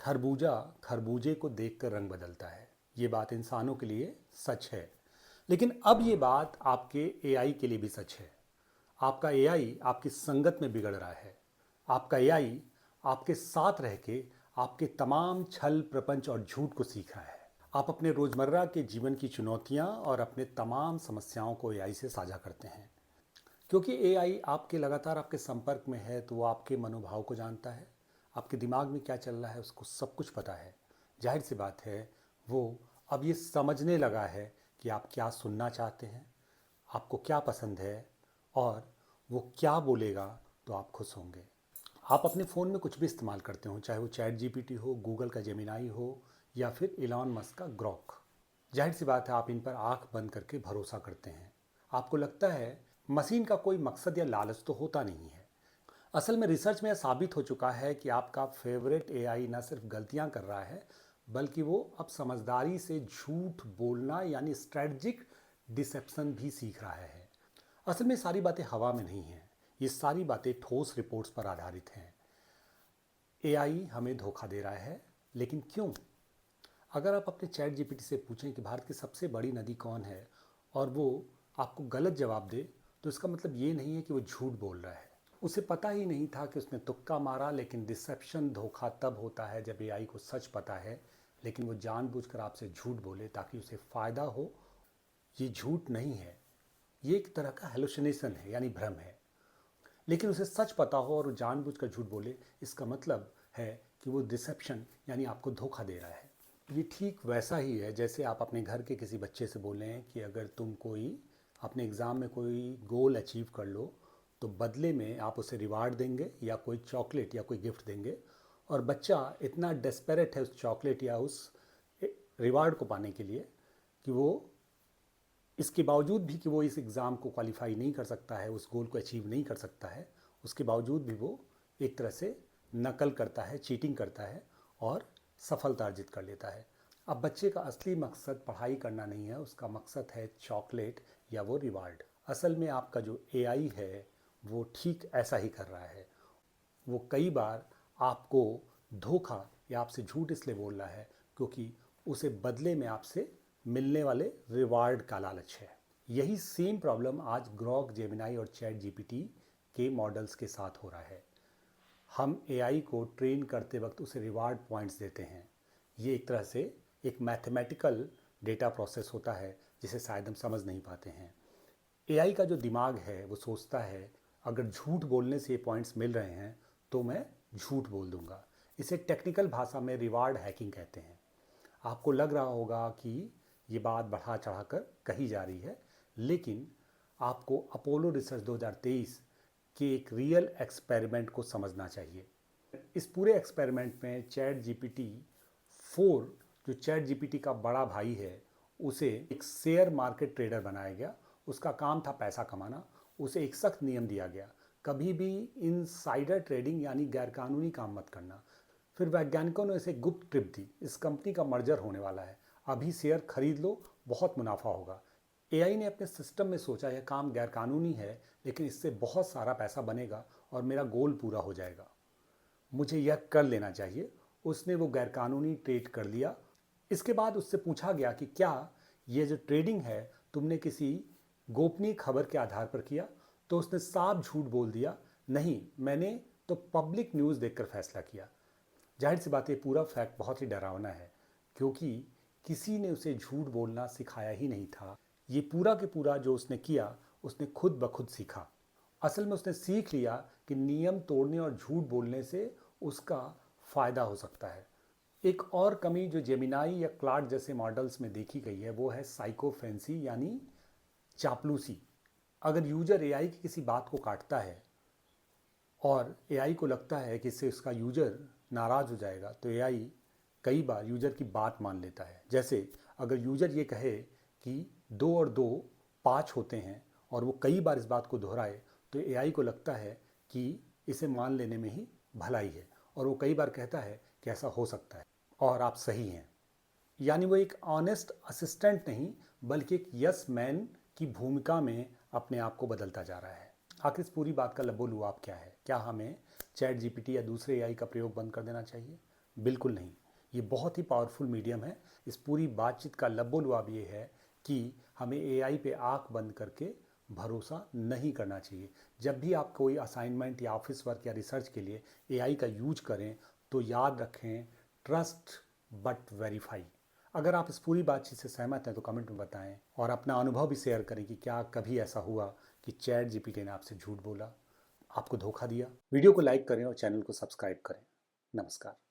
खरबूजा खरबूजे को देखकर रंग बदलता है। ये बात इंसानों के लिए सच है, लेकिन अब ये बात आपके एआई के लिए भी सच है। आपका एआई आपकी संगत में बिगड़ रहा है। आपका एआई आपके साथ रह के आपके तमाम छल प्रपंच और झूठ को सीख रहा है। आप अपने रोजमर्रा के जीवन की चुनौतियां और अपने तमाम समस्याओं को एआई से साझा करते हैं। क्योंकि एआई आपके लगातार आपके संपर्क में है, तो वो आपके मनोभाव को जानता है। आपके दिमाग में क्या चल रहा है उसको सब कुछ पता है। जाहिर सी बात है, वो अब ये समझने लगा है कि आप क्या सुनना चाहते हैं, आपको क्या पसंद है, और वो क्या बोलेगा तो आप खुश होंगे। आप अपने फ़ोन में कुछ भी इस्तेमाल करते हो, चाहे वो चैट जीपीटी हो, गूगल का जेमिनाई हो, या फिर इलॉन मस्क का ग्रॉक। जाहिर सी बात है, आप इन पर आंख बंद करके भरोसा करते हैं। आपको लगता है मशीन का कोई मकसद या लालच तो होता नहीं है। असल में रिसर्च में यह साबित हो चुका है कि आपका फेवरेट एआई न सिर्फ गलतियां कर रहा है, बल्कि वो अब समझदारी से झूठ बोलना यानी स्ट्रेटजिक डिसेप्शन भी सीख रहा है। असल में सारी बातें हवा में नहीं हैं, ये सारी बातें ठोस रिपोर्ट्स पर आधारित हैं। एआई हमें धोखा दे रहा है, लेकिन क्यों? अगर आप अपने चैट जीपीटी से पूछें कि भारत की सबसे बड़ी नदी कौन है, और वो आपको गलत जवाब दे, तो इसका मतलब ये नहीं है कि वो झूठ बोल रहा है। उसे पता ही नहीं था कि उसने तुक्का मारा। लेकिन डिसेप्शन, धोखा तब होता है जब एआई को सच पता है, लेकिन वो जानबूझकर आपसे झूठ बोले ताकि उसे फ़ायदा हो। ये झूठ नहीं है, ये एक तरह का हेलुसिनेशन है, यानी भ्रम है। लेकिन उसे सच पता हो और वो जानबूझकर झूठ बोले, इसका मतलब है कि वो डिसेप्शन यानी आपको धोखा दे रहा है। ये ठीक वैसा ही है जैसे आप अपने घर के किसी बच्चे से बोलें कि अगर तुम कोई अपने एग्ज़ाम में कोई गोल अचीव कर लो, तो बदले में आप उसे रिवार्ड देंगे या कोई चॉकलेट या कोई गिफ्ट देंगे। और बच्चा इतना डेस्परेट है उस चॉकलेट या उस रिवार्ड को पाने के लिए कि वो इसके बावजूद भी कि वो इस एग्ज़ाम को क्वालिफाई नहीं कर सकता है, उस गोल को अचीव नहीं कर सकता है, उसके बावजूद भी वो एक तरह से नकल करता है, चीटिंग करता है और सफलता अर्जित कर लेता है। अब बच्चे का असली मकसद पढ़ाई करना नहीं है, उसका मकसद है चॉकलेट या वो रिवार्ड। असल में आपका जो एआई है वो ठीक ऐसा ही कर रहा है। वो कई बार आपको धोखा या आपसे झूठ इसलिए बोल रहा है क्योंकि उसे बदले में आपसे मिलने वाले रिवार्ड का लालच है। यही सेम प्रॉब्लम आज ग्रॉक, जेमिनाई और चैट जीपीटी के मॉडल्स के साथ हो रहा है। हम एआई को ट्रेन करते वक्त उसे रिवार्ड पॉइंट्स देते हैं। ये एक तरह से एक मैथमेटिकल डेटा प्रोसेस होता है जिसे शायद हम समझ नहीं पाते हैं। एआई का जो दिमाग है वो सोचता है, अगर झूठ बोलने से ये पॉइंट्स मिल रहे हैं तो मैं झूठ बोल दूंगा। इसे टेक्निकल भाषा में रिवार्ड हैकिंग कहते हैं। आपको लग रहा होगा कि ये बात बढ़ा चढ़ाकर कही जा रही है, लेकिन आपको अपोलो रिसर्च 2023 के एक रियल एक्सपेरिमेंट को समझना चाहिए। इस पूरे एक्सपेरिमेंट में चैट जीपीटी 4, जो चैट जीपीटी का बड़ा भाई है, उसे एक शेयर मार्केट ट्रेडर बनाया गया। उसका काम था पैसा कमाना। उसे एक सख्त नियम दिया गया, कभी भी इनसाइडर ट्रेडिंग यानी गैरकानूनी काम मत करना। फिर वैज्ञानिकों ने इसे गुप्त टिप दी, इस कंपनी का मर्जर होने वाला है, अभी शेयर खरीद लो, बहुत मुनाफा होगा। एआई ने अपने सिस्टम में सोचा यह काम गैरकानूनी है, लेकिन इससे बहुत सारा पैसा बनेगा और मेरा गोल पूरा हो जाएगा, मुझे यह कर लेना चाहिए। उसने वो गैरकानूनी ट्रेड कर लिया। इसके बाद उससे पूछा गया कि क्या ये जो ट्रेडिंग है तुमने किसी गोपनीय खबर के आधार पर किया? तो उसने साफ झूठ बोल दिया, नहीं, मैंने तो पब्लिक न्यूज़ देखकर फैसला किया। जाहिर सी बात है, पूरा फैक्ट बहुत ही डरावना है, क्योंकि किसी ने उसे झूठ बोलना सिखाया ही नहीं था। ये पूरा के पूरा जो उसने किया, उसने खुद ब खुद सीखा। असल में उसने सीख लिया कि नियम तोड़ने और झूठ बोलने से उसका फ़ायदा हो सकता है। एक और कमी जो जेमिनाई या क्लाउड जैसे मॉडल्स में देखी गई है वो है साइकोफेंसी यानी चापलूसी। अगर यूजर एआई की किसी बात को काटता है और एआई को लगता है कि इससे उसका यूजर नाराज़ हो जाएगा, तो एआई कई बार यूजर की बात मान लेता है। जैसे अगर यूजर ये कहे कि 2 और 2 5 होते हैं और वो कई बार इस बात को दोहराए, तो एआई को लगता है कि इसे मान लेने में ही भलाई है, और वो कई बार कहता है कि ऐसा हो सकता है और आप सही हैं। यानी वो एक ऑनेस्ट असिस्टेंट नहीं, बल्कि एक यस मैन की भूमिका में अपने आप को बदलता जा रहा है। आखिर इस पूरी बात का लबो लुआब क्या है? क्या हमें चैट जीपीटी या दूसरे एआई का प्रयोग बंद कर देना चाहिए? बिल्कुल नहीं। ये बहुत ही पावरफुल मीडियम है। इस पूरी बातचीत का लबो-लुआब ये है कि हमें एआई पे आंख बंद करके भरोसा नहीं करना चाहिए। जब भी आप कोई असाइनमेंट या ऑफिस वर्क या रिसर्च के लिए एआई का यूज करें तो याद रखें, ट्रस्ट बट वेरीफाई। अगर आप इस पूरी बातचीत से सहमत हैं तो कमेंट में बताएं और अपना अनुभव भी शेयर करें कि क्या कभी ऐसा हुआ कि चैट जीपीटी ने आपसे झूठ बोला, आपको धोखा दिया। वीडियो को लाइक करें और चैनल को सब्सक्राइब करें। नमस्कार।